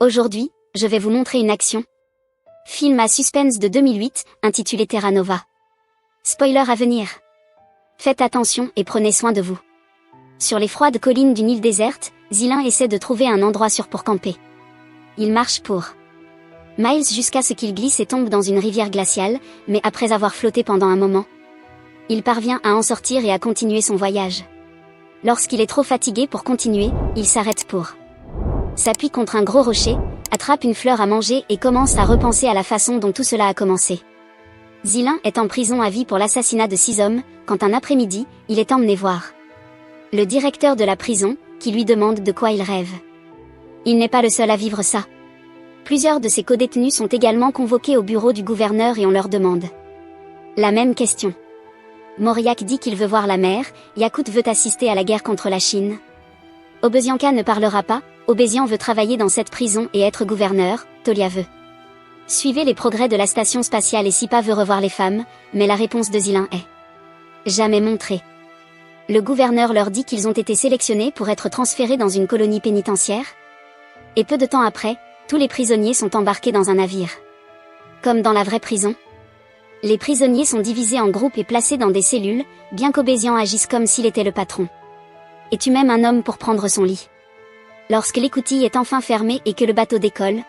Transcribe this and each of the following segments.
Aujourd'hui, je vais vous montrer une action. Film à suspense de 2008, intitulé Terra Nova. Spoiler à venir. Faites attention et prenez soin de vous. Sur les froides collines d'une île déserte, Zilin essaie de trouver un endroit sûr pour camper. Il marche pour miles jusqu'à ce qu'il glisse et tombe dans une rivière glaciale, mais après avoir flotté pendant un moment, il parvient à en sortir et à continuer son voyage. Lorsqu'il est trop fatigué pour continuer, il s'arrête pour s'appuie contre un gros rocher, attrape une fleur à manger et commence à repenser à la façon dont tout cela a commencé. Zilin est en prison à vie pour l'assassinat de 6 hommes, quand un après-midi, il est emmené voir le directeur de la prison, qui lui demande de quoi il rêve. Il n'est pas le seul à vivre ça. Plusieurs de ses codétenus sont également convoqués au bureau du gouverneur et on leur demande la même question. Mauriac dit qu'il veut voir la mer, Yakut veut assister à la guerre contre la Chine. Obesianka ne parlera pas, Obesian veut travailler dans cette prison et être gouverneur, Tolia veut suivre les progrès de la station spatiale et Sipa veut revoir les femmes, mais la réponse de Zilin est jamais montrée. Le gouverneur leur dit qu'ils ont été sélectionnés pour être transférés dans une colonie pénitentiaire. Et peu de temps après, tous les prisonniers sont embarqués dans un navire. Comme dans la vraie prison. Les prisonniers sont divisés en groupes et placés dans des cellules, bien qu'Obesian agisse comme s'il était le patron. Et tue même un homme pour prendre son lit. Lorsque l'écoutille est enfin fermée et que le bateau décolle,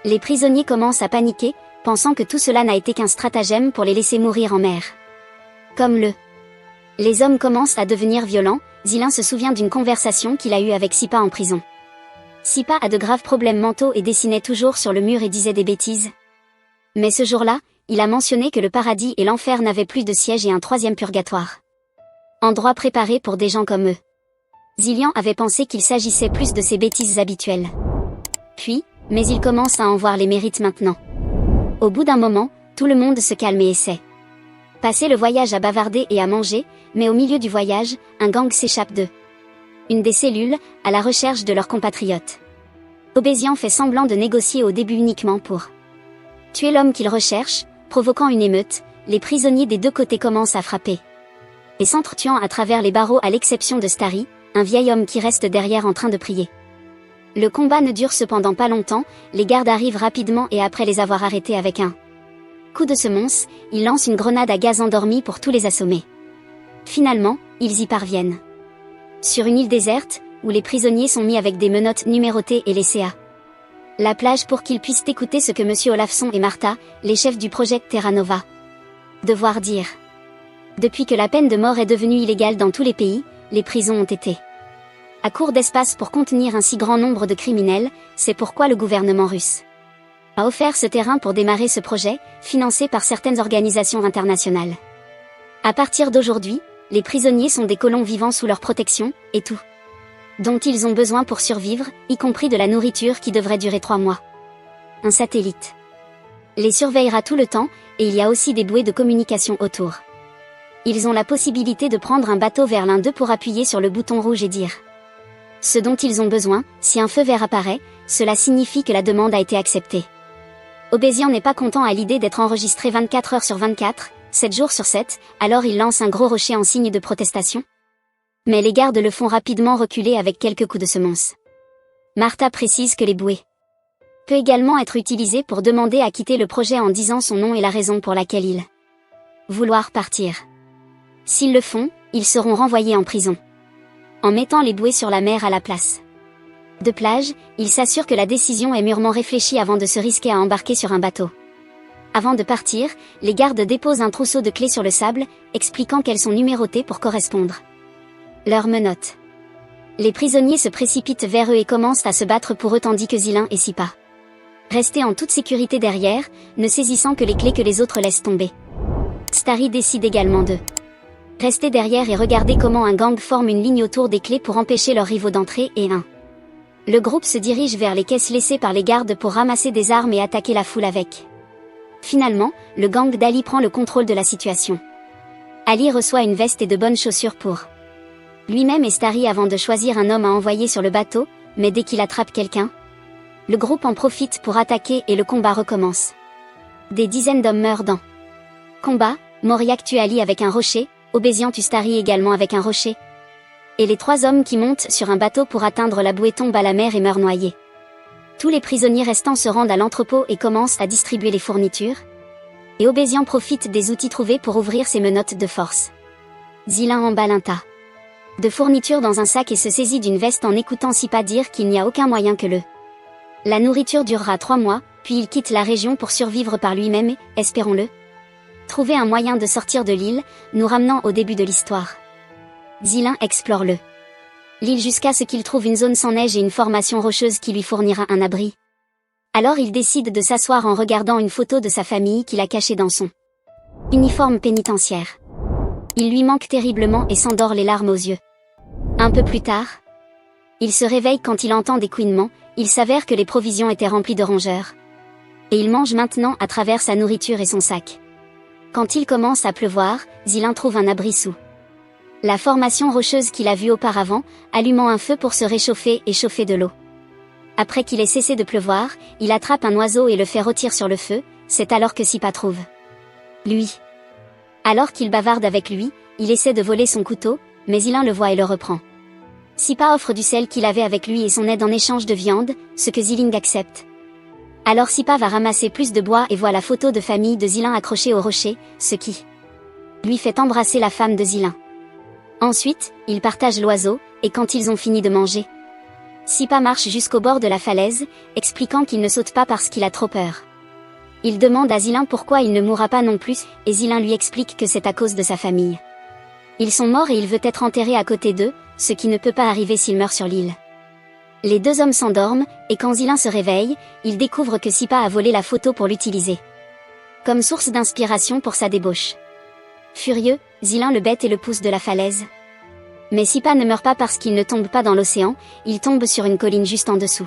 les prisonniers commencent à paniquer, pensant que tout cela n'a été qu'un stratagème pour les laisser mourir en mer. Comme les hommes commencent à devenir violents, Zilin se souvient d'une conversation qu'il a eue avec Sipa en prison. Sipa a de graves problèmes mentaux et dessinait toujours sur le mur et disait des bêtises. Mais ce jour-là, il a mentionné que le paradis et l'enfer n'avaient plus de siège et un troisième purgatoire. Endroit préparé pour des gens comme eux. Zillian avait pensé qu'il s'agissait plus de ses bêtises habituelles. Mais il commence à en voir les mérites maintenant. Au bout d'un moment, tout le monde se calme et essaie. Passer le voyage à bavarder et à manger, mais au milieu du voyage, un gang s'échappe d'eux. Une des cellules, à la recherche de leurs compatriotes. Obesian fait semblant de négocier au début uniquement pour tuer l'homme qu'il recherche, provoquant une émeute, les prisonniers des deux côtés commencent à frapper. Et s'entretuant à travers les barreaux à l'exception de Starry, un vieil homme qui reste derrière en train de prier. Le combat ne dure cependant pas longtemps, les gardes arrivent rapidement et après les avoir arrêtés avec un coup de semonce, ils lancent une grenade à gaz endormie pour tous les assommer. Finalement, ils y parviennent. Sur une île déserte, où les prisonniers sont mis avec des menottes numérotées et laissés à la plage pour qu'ils puissent écouter ce que M. Olafson et Martha, les chefs du projet Terra Nova, devoir dire. Depuis que la peine de mort est devenue illégale dans tous les pays, les prisons ont été à court d'espace pour contenir un si grand nombre de criminels, c'est pourquoi le gouvernement russe a offert ce terrain pour démarrer ce projet, financé par certaines organisations internationales. À partir d'aujourd'hui, les prisonniers sont des colons vivant sous leur protection, et tout dont ils ont besoin pour survivre, y compris de la nourriture qui devrait durer 3 mois. Un satellite les surveillera tout le temps, et il y a aussi des bouées de communication autour. Ils ont la possibilité de prendre un bateau vers l'un d'eux pour appuyer sur le bouton rouge et dire ce dont ils ont besoin. Si un feu vert apparaît, cela signifie que la demande a été acceptée. Obesian n'est pas content à l'idée d'être enregistré 24 heures sur 24, 7 jours sur 7, alors il lance un gros rocher en signe de protestation. Mais les gardes le font rapidement reculer avec quelques coups de semonce. Martha précise que les bouées peut également être utilisées pour demander à quitter le projet en disant son nom et la raison pour laquelle ils vouloir partir. S'ils le font, ils seront renvoyés en prison. En mettant les bouées sur la mer à la place de plage, il s'assure que la décision est mûrement réfléchie avant de se risquer à embarquer sur un bateau. Avant de partir, les gardes déposent un trousseau de clés sur le sable, expliquant qu'elles sont numérotées pour correspondre leurs menottes. Les prisonniers se précipitent vers eux et commencent à se battre pour eux tandis que Zilin et Sipa restent en toute sécurité derrière, ne saisissant que les clés que les autres laissent tomber. Starry décide également de rester derrière et regarder comment un gang forme une ligne autour des clés pour empêcher leurs rivaux d'entrer et le groupe se dirige vers les caisses laissées par les gardes pour ramasser des armes et attaquer la foule avec. Finalement, le gang d'Ali prend le contrôle de la situation. Ali reçoit une veste et de bonnes chaussures pour lui-même et Starry avant de choisir un homme à envoyer sur le bateau, mais dès qu'il attrape quelqu'un, le groupe en profite pour attaquer et le combat recommence. Des dizaines d'hommes meurent dans combat, Mauriac tue Ali avec un rocher, Obesian tue Starry également avec un rocher. Et les 3 hommes qui montent sur un bateau pour atteindre la bouée tombent à la mer et meurent noyés. Tous les prisonniers restants se rendent à l'entrepôt et commencent à distribuer les fournitures. Et Obésian profite des outils trouvés pour ouvrir ses menottes de force. Zilan emballe un tas de fournitures dans un sac et se saisit d'une veste en écoutant Sipa dire qu'il n'y a aucun moyen que la nourriture durera 3 mois, puis il quitte la région pour survivre par lui-même et, espérons-le, trouver un moyen de sortir de l'île, nous ramenant au début de l'histoire. Zilan explore l'île jusqu'à ce qu'il trouve une zone sans neige et une formation rocheuse qui lui fournira un abri. Alors il décide de s'asseoir en regardant une photo de sa famille qu'il a cachée dans son uniforme pénitentiaire. Il lui manque terriblement et s'endort les larmes aux yeux. Un peu plus tard, il se réveille quand il entend des couinements, il s'avère que les provisions étaient remplies de rongeurs. Et il mange maintenant à travers sa nourriture et son sac. Quand il commence à pleuvoir, Zilan trouve un abri sous la formation rocheuse qu'il a vue auparavant, allumant un feu pour se réchauffer et chauffer de l'eau. Après qu'il ait cessé de pleuvoir, il attrape un oiseau et le fait rôtir sur le feu, c'est alors que Sipa trouve lui. Alors qu'il bavarde avec lui, il essaie de voler son couteau, mais Zilan le voit et le reprend. Sipa offre du sel qu'il avait avec lui et son aide en échange de viande, ce que Ziling accepte. Alors Sipa va ramasser plus de bois et voit la photo de famille de Zilan accrochée au rocher, ce qui lui fait embrasser la femme de Zilan. Ensuite, ils partagent l'oiseau, et quand ils ont fini de manger, Sipa marche jusqu'au bord de la falaise, expliquant qu'il ne saute pas parce qu'il a trop peur. Il demande à Zilan pourquoi il ne mourra pas non plus, et Zilan lui explique que c'est à cause de sa famille. Ils sont morts et il veut être enterré à côté d'eux, ce qui ne peut pas arriver s'il meurt sur l'île. Les deux hommes s'endorment, et quand Zilan se réveille, il découvre que Sipa a volé la photo pour l'utiliser comme source d'inspiration pour sa débauche. Furieux, Zilan le bête et le pousse de la falaise. Mais Sipa ne meurt pas parce qu'il ne tombe pas dans l'océan, il tombe sur une colline juste en dessous.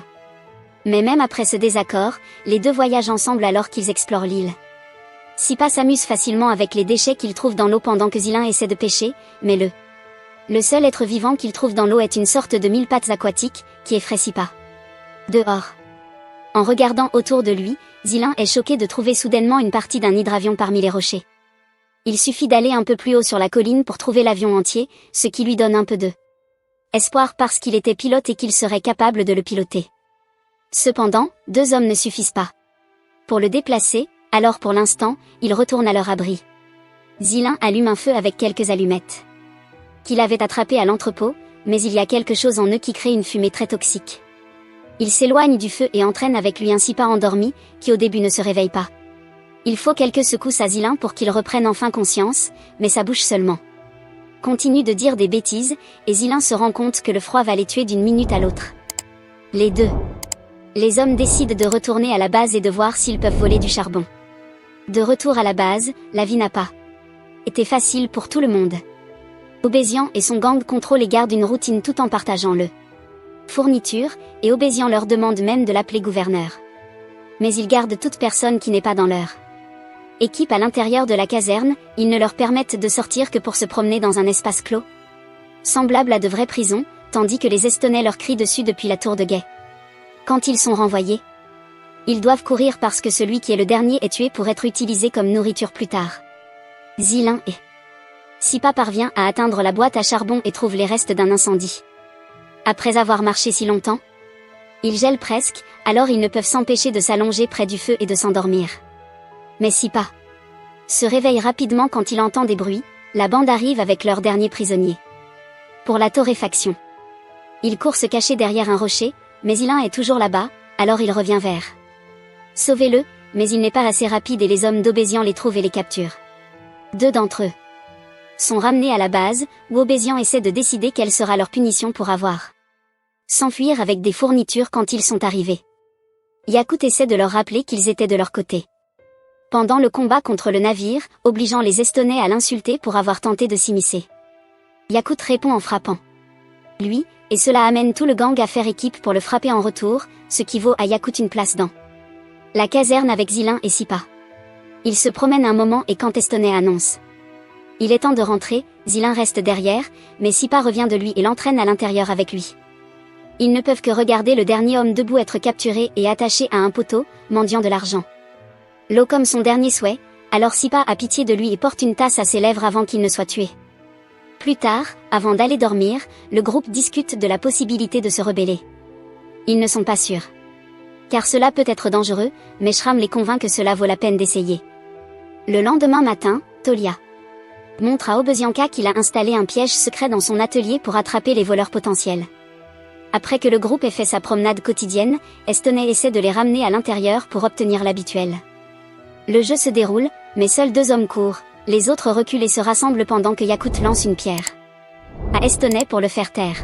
Mais même après ce désaccord, les deux voyagent ensemble alors qu'ils explorent l'île. Sipa s'amuse facilement avec les déchets qu'il trouve dans l'eau pendant que Zilan essaie de pêcher, mais le seul être vivant qu'il trouve dans l'eau est une sorte de mille pattes aquatique, qui effraie Sipa. Dehors. En regardant autour de lui, Zilan est choqué de trouver soudainement une partie d'un hydravion parmi les rochers. Il suffit d'aller un peu plus haut sur la colline pour trouver l'avion entier, ce qui lui donne un peu de espoir parce qu'il était pilote et qu'il serait capable de le piloter. Cependant, 2 hommes ne suffisent pas pour le déplacer, alors pour l'instant, ils retournent à leur abri. Zilan allume un feu avec quelques allumettes qu'il avait attrapées à l'entrepôt, mais il y a quelque chose en eux qui crée une fumée très toxique. Il s'éloigne du feu et entraîne avec lui un Sipa endormi, qui au début ne se réveille pas. Il faut quelques secousses à Zilan pour qu'il reprenne enfin conscience, mais sa bouche seulement continue de dire des bêtises, et Zilan se rend compte que le froid va les tuer d'une minute à l'autre. Les hommes décident de retourner à la base et de voir s'ils peuvent voler du charbon. De retour à la base, la vie n'a pas été facile pour tout le monde. Obésian et son gang contrôlent et gardent une routine tout en partageant fourniture, et Obésian leur demande même de l'appeler gouverneur. Mais ils gardent toute personne qui n'est pas dans leur équipe à l'intérieur de la caserne, ils ne leur permettent de sortir que pour se promener dans un espace clos, semblable à de vraies prisons, tandis que les Estonais leur crient dessus depuis la tour de guet. Quand ils sont renvoyés, ils doivent courir parce que celui qui est le dernier est tué pour être utilisé comme nourriture plus tard. Zilan et Sipa parvient à atteindre la boîte à charbon et trouve les restes d'un incendie. Après avoir marché si longtemps, ils gèlent presque, alors ils ne peuvent s'empêcher de s'allonger près du feu et de s'endormir. Mais Sipa se réveille rapidement quand il entend des bruits, la bande arrive avec leur dernier prisonnier. Pour la torréfaction. Il court se cacher derrière un rocher, mais Zilan est toujours là-bas, alors il revient vers. Sauvez-le, mais il n'est pas assez rapide et les hommes d'Obésian les trouvent et les capturent. 2 d'entre eux sont ramenés à la base, où Obésian essaie de décider quelle sera leur punition pour avoir s'enfuir avec des fournitures quand ils sont arrivés. Yakut essaie de leur rappeler qu'ils étaient de leur côté pendant le combat contre le navire, obligeant les Estonais à l'insulter pour avoir tenté de s'immiscer. Yakut répond en frappant lui, et cela amène tout le gang à faire équipe pour le frapper en retour, ce qui vaut à Yakut une place dans la caserne avec Zilan et Sipa. Ils se promènent un moment et quand Estonais annonce il est temps de rentrer, Zilan reste derrière, mais Sipa revient de lui et l'entraîne à l'intérieur avec lui. Ils ne peuvent que regarder le dernier homme debout être capturé et attaché à un poteau, mendiant de l'argent. L'eau comme son dernier souhait, alors Sipa a pitié de lui et porte une tasse à ses lèvres avant qu'il ne soit tué. Plus tard, avant d'aller dormir, le groupe discute de la possibilité de se rebeller. Ils ne sont pas sûrs car cela peut être dangereux, mais Shram les convainc que cela vaut la peine d'essayer. Le lendemain matin, Tolia montre à Obezianka qu'il a installé un piège secret dans son atelier pour attraper les voleurs potentiels. Après que le groupe ait fait sa promenade quotidienne, Estoney essaie de les ramener à l'intérieur pour obtenir l'habituel. Le jeu se déroule, mais seuls 2 hommes courent, les autres reculent et se rassemblent pendant que Yakut lance une pierre à Estoney pour le faire taire.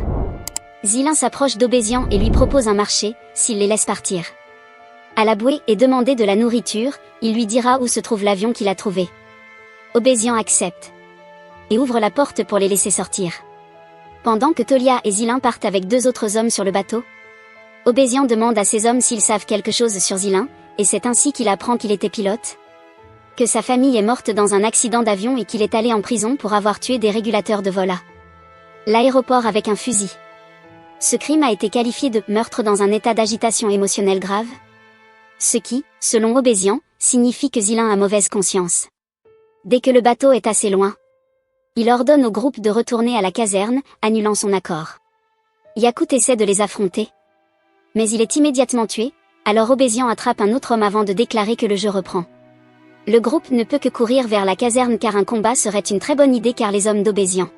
Zilin s'approche d'Obezian et lui propose un marché, s'il les laisse partir. À la bouée et demander de la nourriture, il lui dira où se trouve l'avion qu'il a trouvé. Obezian accepte et ouvre la porte pour les laisser sortir. Pendant que Tolia et Zilin partent avec 2 autres hommes sur le bateau, Obezian demande à ces hommes s'ils savent quelque chose sur Zilin, et c'est ainsi qu'il apprend qu'il était pilote, que sa famille est morte dans un accident d'avion et qu'il est allé en prison pour avoir tué des régulateurs de vol à l'aéroport avec un fusil. Ce crime a été qualifié de meurtre dans un état d'agitation émotionnelle grave, ce qui, selon Obezian, signifie que Zilin a mauvaise conscience. Dès que le bateau est assez loin, il ordonne au groupe de retourner à la caserne, annulant son accord. Yakut essaie de les affronter, mais il est immédiatement tué, alors Obezian attrape un autre homme avant de déclarer que le jeu reprend. Le groupe ne peut que courir vers la caserne car un combat serait une très bonne idée car les hommes d'Obezian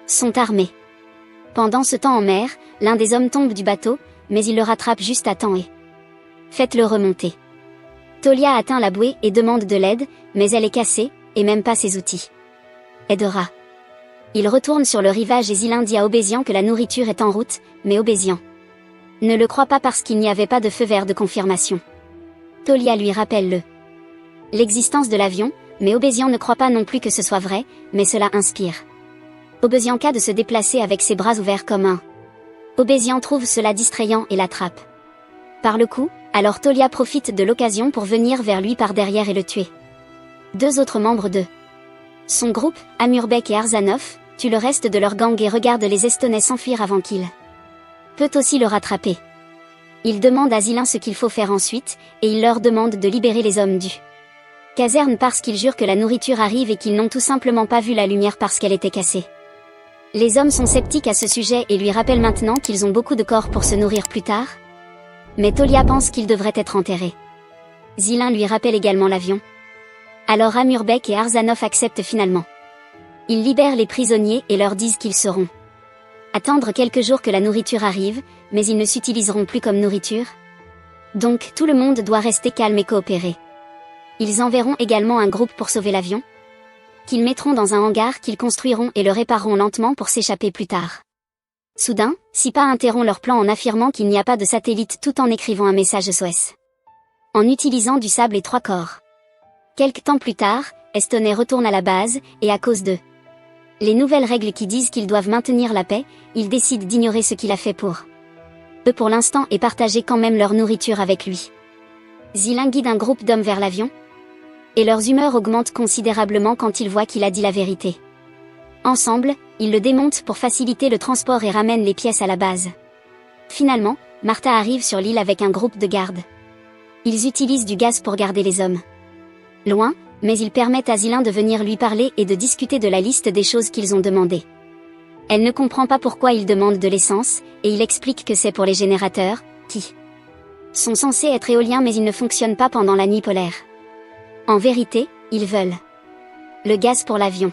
sont armés. Pendant ce temps en mer, l'un des hommes tombe du bateau, mais il le rattrape juste à temps et faites-le remonter. Tolia atteint la bouée et demande de l'aide, mais elle est cassée, et même pas ses outils aidera. Il retourne sur le rivage et Zilin dit à Obezian que la nourriture est en route, mais Obezian ne le croit pas parce qu'il n'y avait pas de feu vert de confirmation. Tolia lui rappelle l'existence de l'avion, mais Obezian ne croit pas non plus que ce soit vrai, mais cela inspire Obezianka de se déplacer avec ses bras ouverts comme un. Obezian trouve cela distrayant et l'attrape par le cou, alors Tolia profite de l'occasion pour venir vers lui par derrière et le tuer. 2 autres membres de son groupe, Amurbek et Arzanov, tuent le reste de leur gang et regardent les Estonais s'enfuir avant qu'il peut aussi le rattraper. Il demande à Zilin ce qu'il faut faire ensuite, et il leur demande de libérer les hommes du caserne parce qu'ils jurent que la nourriture arrive et qu'ils n'ont tout simplement pas vu la lumière parce qu'elle était cassée. Les hommes sont sceptiques à ce sujet et lui rappellent maintenant qu'ils ont beaucoup de corps pour se nourrir plus tard. Mais Tolia pense qu'il devrait être enterré. Zilin lui rappelle également l'avion. Alors Amurbek et Arzanov acceptent finalement. Ils libèrent les prisonniers et leur disent qu'ils sauront attendre quelques jours que la nourriture arrive, mais ils ne s'utiliseront plus comme nourriture. Donc tout le monde doit rester calme et coopérer. Ils enverront également un groupe pour sauver l'avion, qu'ils mettront dans un hangar qu'ils construiront et le répareront lentement pour s'échapper plus tard. Soudain, Sipa interrompt leur plan en affirmant qu'il n'y a pas de satellite tout en écrivant un message SOS. En utilisant du sable et 3 corps. Quelque temps plus tard, Estoney retourne à la base, et à cause de les nouvelles règles qui disent qu'ils doivent maintenir la paix, ils décident d'ignorer ce qu'il a fait pour eux pour l'instant et partager quand même leur nourriture avec lui. Zilin guide un groupe d'hommes vers l'avion, et leurs humeurs augmentent considérablement quand ils voient qu'il a dit la vérité. Ensemble, ils le démontent pour faciliter le transport et ramènent les pièces à la base. Finalement, Martha arrive sur l'île avec un groupe de gardes. Ils utilisent du gaz pour garder les hommes loin, mais ils permettent à Zilin de venir lui parler et de discuter de la liste des choses qu'ils ont demandées. Elle ne comprend pas pourquoi ils demandent de l'essence, et il explique que c'est pour les générateurs, qui sont censés être éoliens mais ils ne fonctionnent pas pendant la nuit polaire. En vérité, ils veulent le gaz pour l'avion.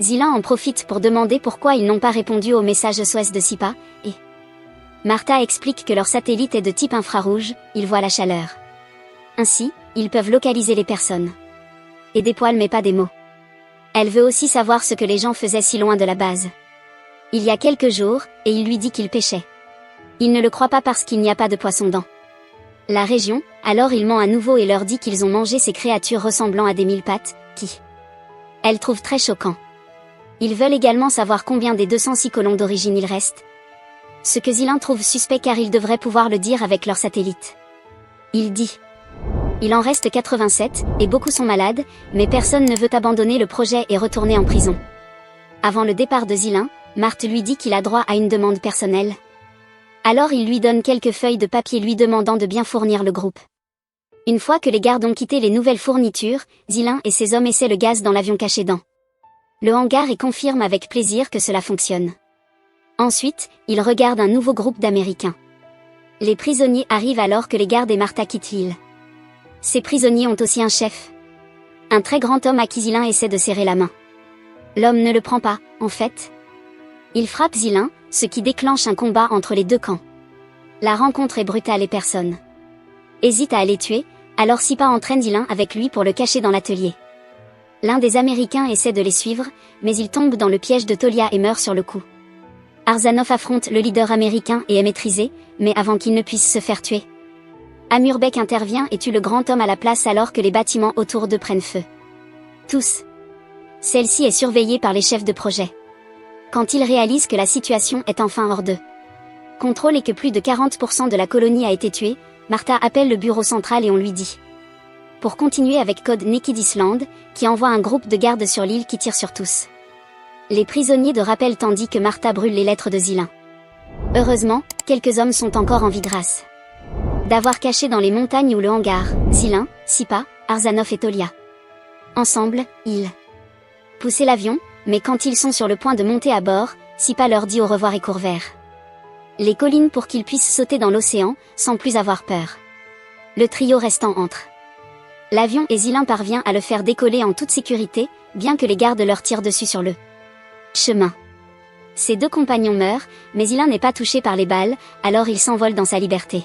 Zilin en profite pour demander pourquoi ils n'ont pas répondu au message SOS de Sipa, et Martha explique que leur satellite est de type infrarouge, ils voient la chaleur. Ainsi, ils peuvent localiser les personnes. Et des poils mais pas des mots. Elle veut aussi savoir ce que les gens faisaient si loin de la base. Il y a quelques jours, et il lui dit qu'il pêchait. Il ne le croit pas parce qu'il n'y a pas de poisson dans la région, alors il ment à nouveau et leur dit qu'ils ont mangé ces créatures ressemblant à des mille-pattes, qui elle trouve très choquant. Ils veulent également savoir combien des 206 colons d'origine il reste. Ce que Zilin trouve suspect car ils devraient pouvoir le dire avec leur satellite. Il dit. Il en reste 87, et beaucoup sont malades, mais personne ne veut abandonner le projet et retourner en prison. Avant le départ de Zilin, Marthe lui dit qu'il a droit à une demande personnelle. Alors il lui donne quelques feuilles de papier lui demandant de bien fournir le groupe. Une fois que les gardes ont quitté les nouvelles fournitures, Zilin et ses hommes essaient le gaz dans l'avion caché dans le hangar et confirment avec plaisir que cela fonctionne. Ensuite, ils regardent un nouveau groupe d'Américains. Les prisonniers arrivent alors que les gardes et Martha quittent l'île. Ces prisonniers ont aussi un chef. Un très grand homme à qui Zilin essaie de serrer la main. L'homme ne le prend pas, en fait. Il frappe Zilin, ce qui déclenche un combat entre les deux camps. La rencontre est brutale et personne hésite à aller tuer, alors Sipa entraîne Zilin avec lui pour le cacher dans l'atelier. L'un des Américains essaie de les suivre, mais il tombe dans le piège de Tolia et meurt sur le coup. Arzanov affronte le leader américain et est maîtrisé, mais avant qu'il ne puisse se faire tuer. Amurbek intervient et tue le grand homme à la place alors que les bâtiments autour d'eux prennent feu. Tous. Celle-ci est surveillée par les chefs de projet. Quand ils réalisent que la situation est enfin hors d'eux contrôle et que plus de 40% de la colonie a été tuée, Martha appelle le bureau central et on lui dit. Pour continuer avec Code Naked Island, qui envoie un groupe de gardes sur l'île qui tire sur tous les prisonniers de rappel tandis que Martha brûle les lettres de Zilin. Heureusement, quelques hommes sont encore en vie grâce d'avoir caché dans les montagnes ou le hangar, Zilin, Sipa, Arzanov et Tolia. Ensemble, ils poussaient l'avion, mais quand ils sont sur le point de monter à bord, Sipa leur dit au revoir et court vers les collines pour qu'ils puissent sauter dans l'océan, sans plus avoir peur. Le trio restant entre l'avion et Zilin parvient à le faire décoller en toute sécurité, bien que les gardes leur tirent dessus sur le chemin. Ses deux compagnons meurent, mais Zilin n'est pas touché par les balles, alors il s'envole dans sa liberté.